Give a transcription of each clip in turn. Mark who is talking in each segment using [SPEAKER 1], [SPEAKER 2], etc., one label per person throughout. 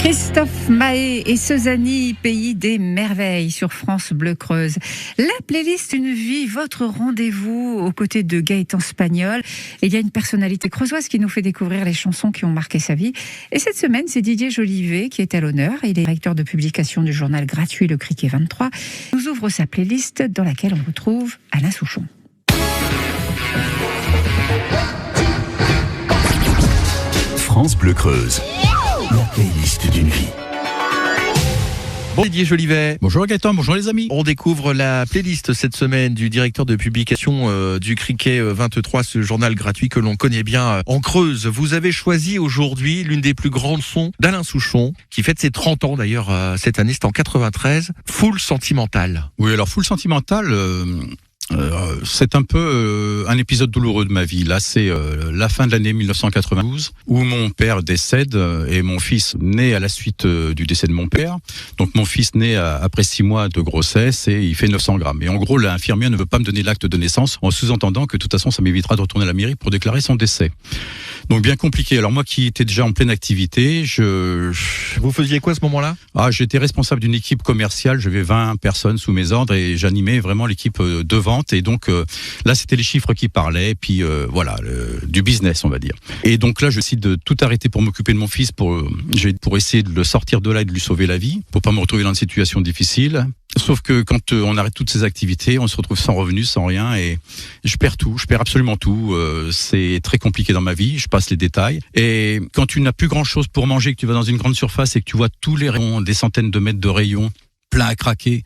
[SPEAKER 1] Christophe Mahé et Sezani, pays des merveilles sur France Bleu Creuse. La playlist Une vie, votre rendez-vous aux côtés de Gaëtan Spagnol. Et il y a une personnalité creusoise qui nous fait découvrir les chansons qui ont marqué sa vie. Et cette semaine, c'est Didier Jolivet qui est à l'honneur. Il est directeur de publication du journal gratuit Le Criquet 23. Il nous ouvre sa playlist dans laquelle on retrouve Alain Souchon.
[SPEAKER 2] France Bleu Creuse. La playlist d'une vie.
[SPEAKER 3] Bon, Didier Jolivet.
[SPEAKER 4] Bonjour Gaëtan, bonjour les amis.
[SPEAKER 3] On découvre la playlist cette semaine du directeur de publication du Criquet 23, ce journal gratuit que l'on connaît bien en Creuse. Vous avez choisi aujourd'hui l'une des plus grandes sons d'Alain Souchon, qui fête ses 30 ans d'ailleurs cette année, c'est en 93, Foule sentimentale.
[SPEAKER 4] Oui, alors Foule sentimentale, c'est un peu un épisode douloureux de ma vie. Là, c'est la fin de l'année 1992 où mon père décède et mon fils naît à la suite du décès de mon père. Donc mon fils naît après 6 mois de grossesse et il fait 900 grammes. Et en gros, l'infirmière ne veut pas me donner l'acte de naissance en sous-entendant que de toute façon, ça m'évitera de retourner à la mairie pour déclarer son décès. Donc bien compliqué. Alors moi qui étais déjà en pleine activité,
[SPEAKER 3] Vous faisiez quoi à ce moment-là ?
[SPEAKER 4] J'étais responsable d'une équipe commerciale, j'avais 20 personnes sous mes ordres et j'animais vraiment l'équipe de vente. Et donc là, c'était les chiffres qui parlaient, puis du business, on va dire. Et donc là, je décide de tout arrêter pour m'occuper de mon fils, pour essayer de le sortir de là et de lui sauver la vie, pour pas me retrouver dans une situation difficile. Sauf que quand on arrête toutes ces activités, on se retrouve sans revenus, sans rien, et je perds tout, je perds absolument tout. C'est très compliqué dans ma vie, je passe les détails. Et quand tu n'as plus grand-chose pour manger, que tu vas dans une grande surface et que tu vois tous les rayons, des centaines de mètres de rayons, plein à craquer,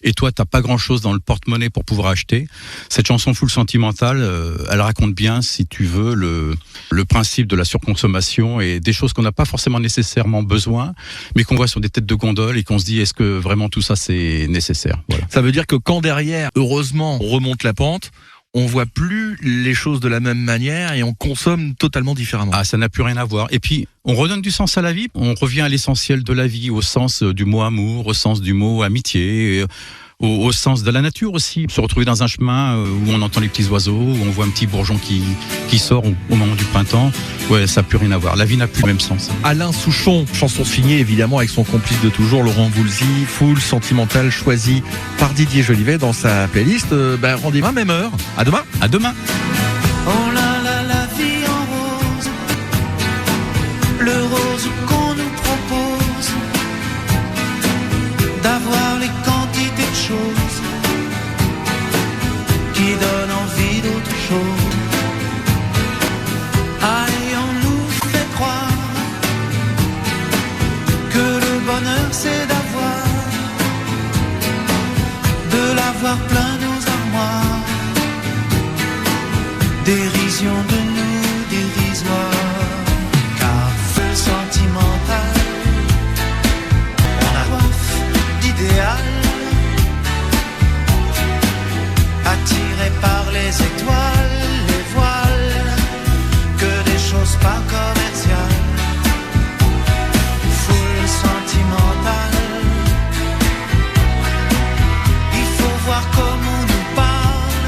[SPEAKER 4] et toi t'as pas grand chose dans le porte-monnaie pour pouvoir acheter. Cette chanson Foule sentimentale, elle raconte bien, si tu veux, le principe de la surconsommation et des choses qu'on n'a pas forcément nécessairement besoin, mais qu'on voit sur des têtes de gondole et qu'on se dit est-ce que vraiment tout ça c'est nécessaire. Voilà.
[SPEAKER 3] Ça veut dire que quand derrière, heureusement, on remonte la pente, on voit plus les choses de la même manière et on consomme totalement différemment.
[SPEAKER 4] Ça n'a plus rien à voir. Et puis, on redonne du sens à la vie. On revient à l'essentiel de la vie, au sens du mot amour, au sens du mot amitié, au sens de la nature aussi. Se retrouver dans un chemin où on entend les petits oiseaux, où on voit un petit bourgeon qui sort au moment du printemps. Ouais, ça n'a plus rien à voir. La vie n'a plus le même sens.
[SPEAKER 3] Alain Souchon, chanson signée évidemment avec son complice de toujours, Laurent Voulzy, Foule sentimentale choisie par Didier Jolivet dans sa playlist. Rendez-vous à même heure. À demain.
[SPEAKER 4] À demain.
[SPEAKER 5] Oh là là, la vie en rose, le rose qu'on nous propose, d'avoir les quantités de choses qui donnent envie d'autre chose. Et on nous fait croire que le bonheur c'est de l'avoir plein nos armoires. Dérision de nous, dérisoire, car Foule sentimentale, on a soif d'idéal, attiré par les étoiles, les voiles, que des choses pas commerciales. Foule sentimentale, il faut voir comment on nous parle,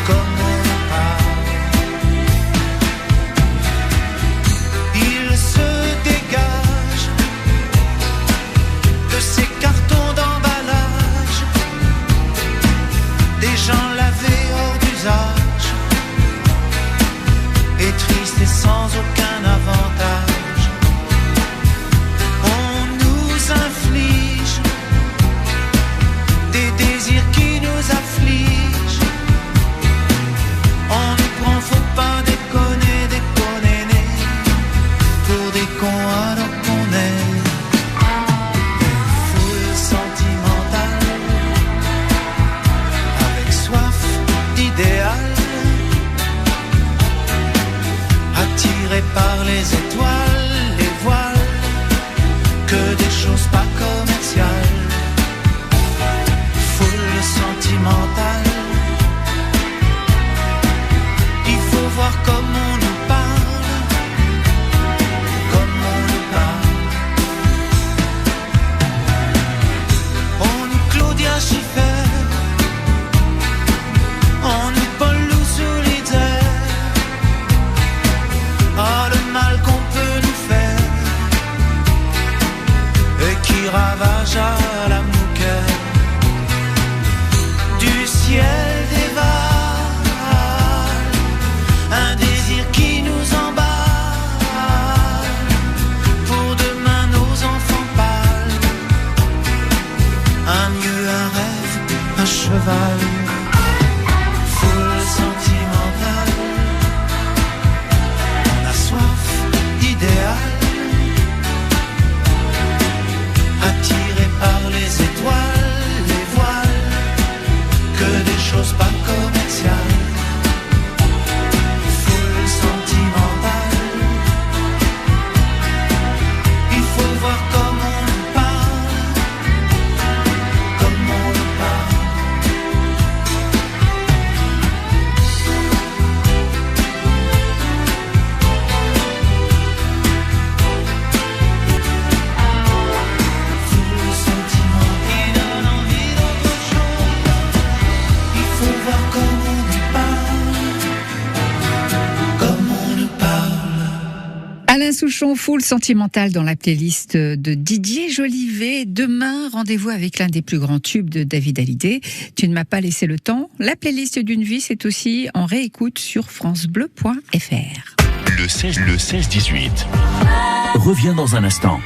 [SPEAKER 5] comme on nous parle. qui ravage à la moquette du ciel dévale, un désir qui nous emballe, pour demain nos enfants pâles, un mieux, un rêve, un cheval, foule sentimentale, on a soif d'idéal, attiré par les étoiles, les voiles, que des choses pas commerciales. Foule sentimentale, il faut voir comme on nous parle, comme on nous parle. Foule sentiment qui donne envie d'autre chose, il faut voir comme on nous parle, comme on nous parle.
[SPEAKER 1] Alain Souchon, Foule sentimentale dans la playlist de Didier Jolivet. Demain, rendez-vous avec l'un des plus grands tubes de David Hallyday. Tu ne m'as pas laissé le temps. La playlist d'une vie, c'est aussi en réécoute sur francebleu.fr.
[SPEAKER 2] Le 16-18 revient dans un instant.